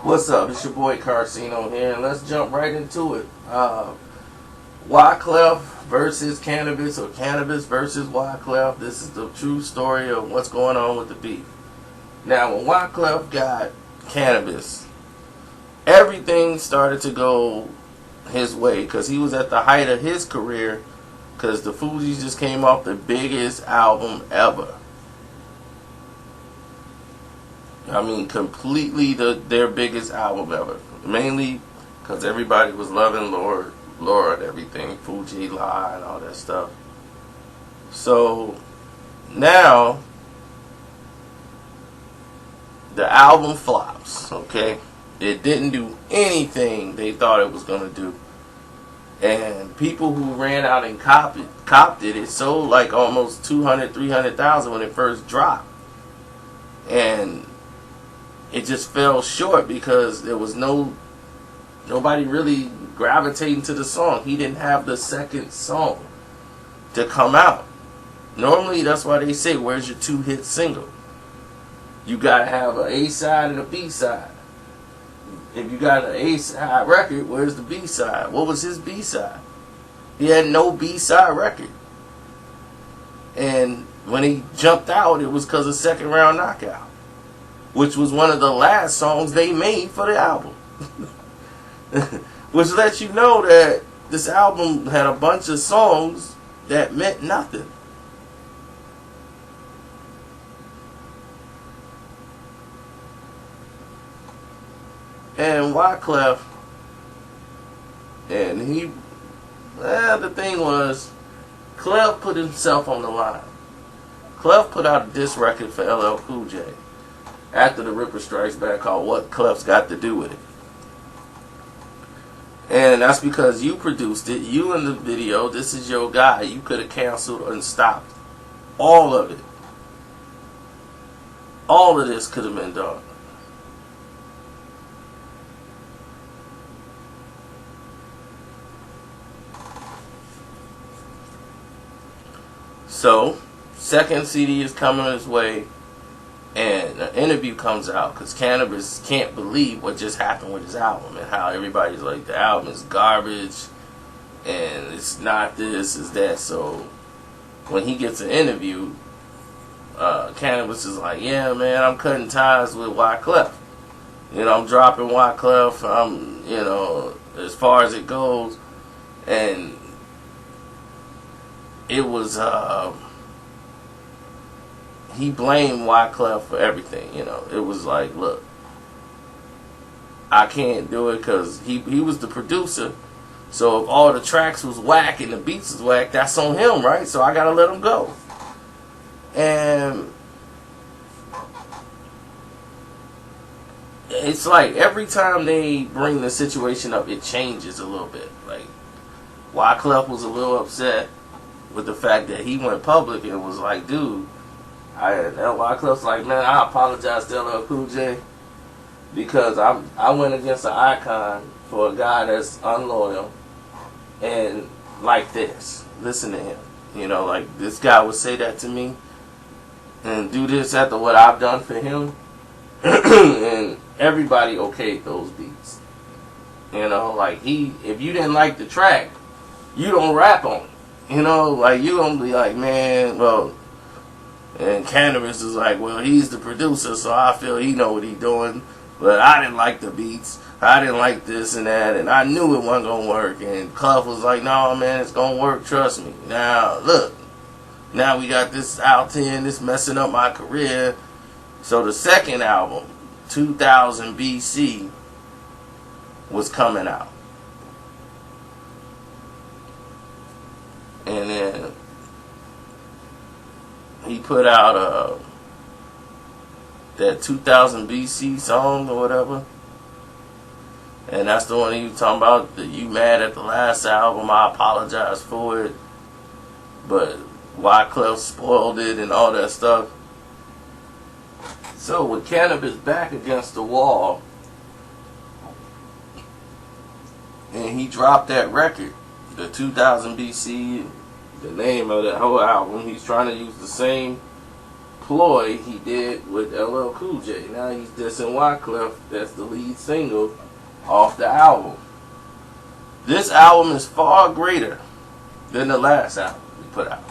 What's up? It's your boy Carcino here, and let's jump right into it. Wyclef versus Canibus, or Canibus versus Wyclef. This is the true story of what's going on with the beef. Now, when Wyclef got Canibus, everything started to go his way because he was at the height of his career. Because the Fugees just came off the biggest album ever. I mean, completely their biggest album ever. Mainly because everybody was loving Laura and everything, Fuji, La, and all that stuff. So now the album flops. Okay, it didn't do anything they thought it was gonna do, and people who ran out and copped it. It sold like almost 200, 300,000 when it first dropped, and it just fell short because there was nobody really gravitating to the song. He didn't have the second song to come out. Normally, that's why they say, where's your two-hit single? You gotta have an A-side and a B-side. If you got an A-side record, where's the B-side? What was his B-side? He had no B-side record. And when he jumped out, it was because of Second Round Knockout, which was one of the last songs they made for the album. Which lets you know that this album had a bunch of songs that meant nothing. And Wyclef, and the thing was, Clef put himself on the line. Clef put out a diss record for LL Cool J after the Ripper Strikes Back called What Clef's Got to Do With It. And that's because you produced it, you in the video, this is your guy. You could have canceled and stopped all of it. All of this could have been done. So, second CD is coming his way, and an interview comes out because Canibus can't believe what just happened with his album and how everybody's like, the album is garbage and it's not this, it's that. So when he gets an interview, Canibus is like, yeah, man, I'm cutting ties with Wyclef. You know, I'm dropping Wyclef. I'm, you know, as far as it goes. And it was, he blamed Wyclef for everything, you know. It was like, look, I can't do it because he was the producer. So if all the tracks was whack and the beats was whack, that's on him, right? So I got to let him go. And it's like every time they bring the situation up, it changes a little bit. Like, Wyclef was a little upset with the fact that he went public and was like, dude, Wyclef's like, man, I apologize to LL Cool J because I went against an icon for a guy that's unloyal and like this. Listen to him. You know, like, this guy would say that to me and do this after what I've done for him. And everybody okayed those beats. You know, like, if you didn't like the track, you don't rap on it. You know, like, you gonna be like, man, well, and Canibus is like, well, he's the producer, so I feel he know what he's doing, but I didn't like the beats, I didn't like this and that, and I knew it wasn't gonna work, and Clef was like, no, man, it's gonna work, trust me. Now, look, now we got this out 10, this messing up my career. So the second album, 2000 BC, was coming out. And then he put out that 2000 BC song or whatever. And that's the one he was talking about, that you mad at the last album, I apologize for it. But Wyclef spoiled it and all that stuff. So with Canibus back against the wall, and he dropped that record, the 2000 BC, the name of that whole album, he's trying to use the same ploy he did with LL Cool J. Now he's dissing Wyclef. That's the lead single off the album. This album is far greater than the last album he put out.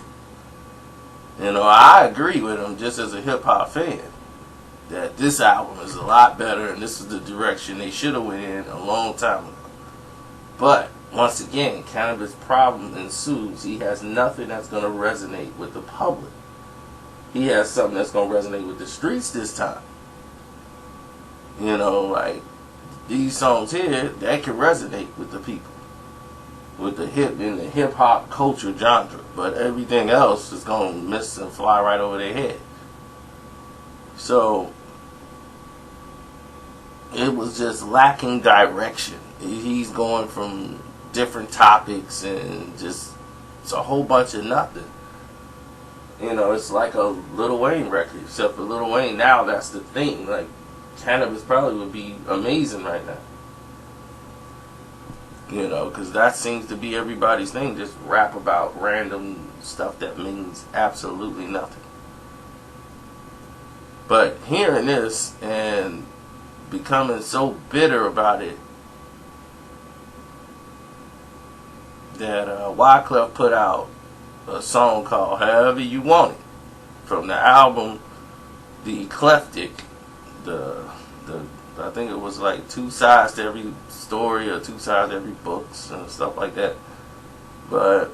You know, I agree with him just as a hip-hop fan that this album is a lot better and this is the direction they should have went in a long time ago. But once again, Canibus' problem ensues. He has nothing that's going to resonate with the public. He has something that's going to resonate with the streets this time. You know, like these songs here, that can resonate with the people, with the hip hop culture genre. But everything else is going to miss and fly right over their head. So it was just lacking direction. He's going from different topics and just it's a whole bunch of nothing. You know, it's like a Lil Wayne record, except for Lil Wayne now that's the thing. Like Canibus probably would be amazing right now. You know, because that seems to be everybody's thing. Just rap about random stuff that means absolutely nothing. But hearing this and becoming so bitter about it that Wyclef put out a song called However You Want It from the album The Eclectic. I think it was like 2 sides to every story or 2 sides to every books and stuff like that. But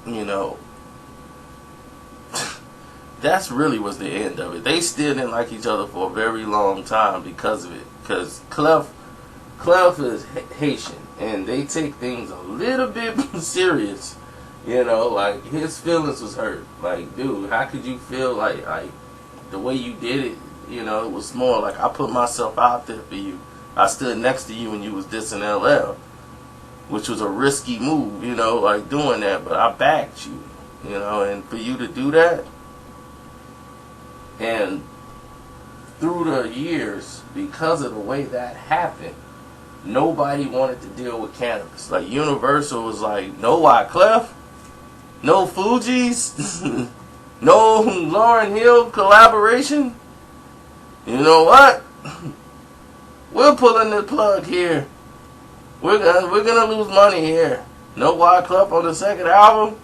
you know, that's really was the end of it. They still didn't like each other for a very long time because of it. Because Clef is Haitian, and they take things a little bit serious. You know, like his feelings was hurt. Like, dude, how could you feel like the way you did it? You know, it was more like I put myself out there for you. I stood next to you when you was dissing LL, which was a risky move. You know, like doing that, but I backed you. You know, and for you to do that. And through the years, because of the way that happened, nobody wanted to deal with Canibus. Like Universal was like, no Wyclef, no Fugees, no Lauryn Hill collaboration. You know what? We're pulling the plug here. We're gonna lose money here. No Wyclef on the second album.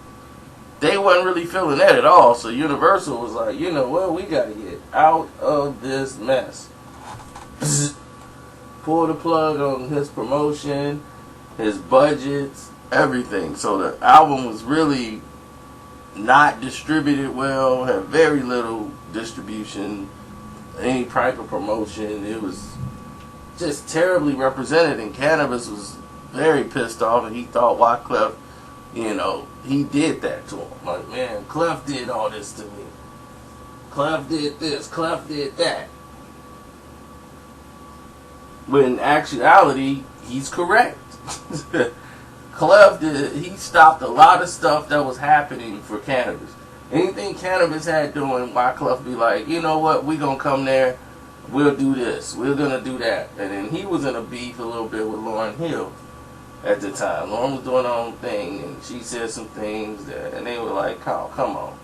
They wasn't really feeling that at all. So Universal was like, you know what, we gotta get out of this mess. Pull the plug on his promotion, his budgets, everything. So the album was really not distributed well, had very little distribution, any type of promotion. It was just terribly represented, and Canibus was very pissed off, and he thought Wyclef, you know, he did that to him. Like, man, Clef did all this to me. Clef did this, Clef did that. But in actuality, he's correct. Clef he stopped a lot of stuff that was happening for Canibus. Anything Canibus had doing, Wyclef be like, you know what, we gonna come there, we'll do this, we're gonna do that. And then he was in a beef a little bit with Lauryn Hill at the time. Lauryn was doing her own thing, and she said some things that, and they were like, oh, come on.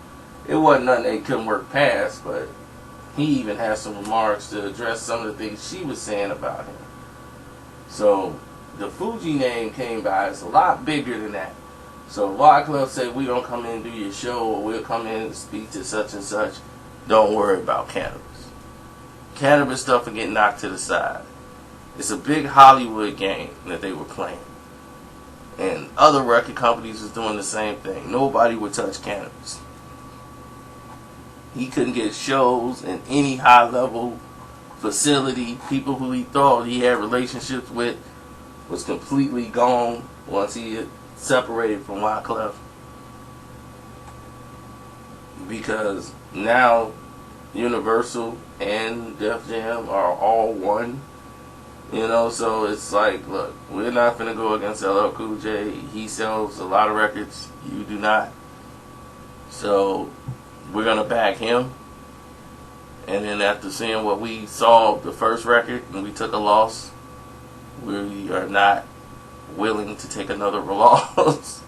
It wasn't nothing they couldn't work past, but he even had some remarks to address some of the things she was saying about him. So the Fuji name came by. It's a lot bigger than that. So Wyclef said, we don't come in and do your show, or we'll come in and speak to such and such. Don't worry about Canibus. Canibus stuff will get knocked to the side. It's a big Hollywood game that they were playing. And other record companies was doing the same thing. Nobody would touch Canibus. He couldn't get shows in any high-level facility. People who he thought he had relationships with was completely gone once he had separated from Wyclef. Because now Universal and Def Jam are all one. You know, so it's like, look, we're not finna go against LL Cool J. He sells a lot of records. You do not. So we're gonna back him. And then after seeing what we saw the first record and we took a loss, we are not willing to take another loss.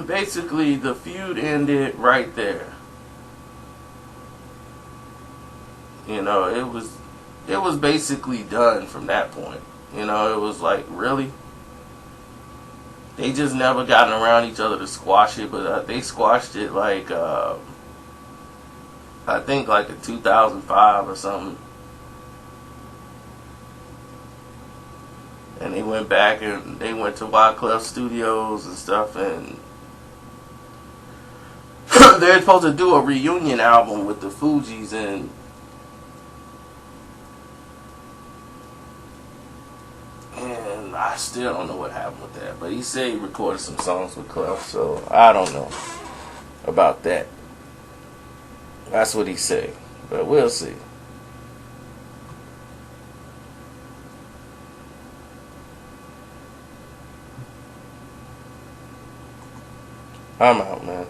basically the feud ended right there. You know, it was basically done from that point. You know, it was like, really? They just never gotten around each other to squash it, but they squashed it like, I think like in 2005 or something. And they went back and they went to Wyclef Studios and stuff, and they're supposed to do a reunion album with the Fugees, and I still don't know what happened with that. But he said he recorded some songs with Clef, so I don't know about that. That's what he said, but we'll see. I'm out, man.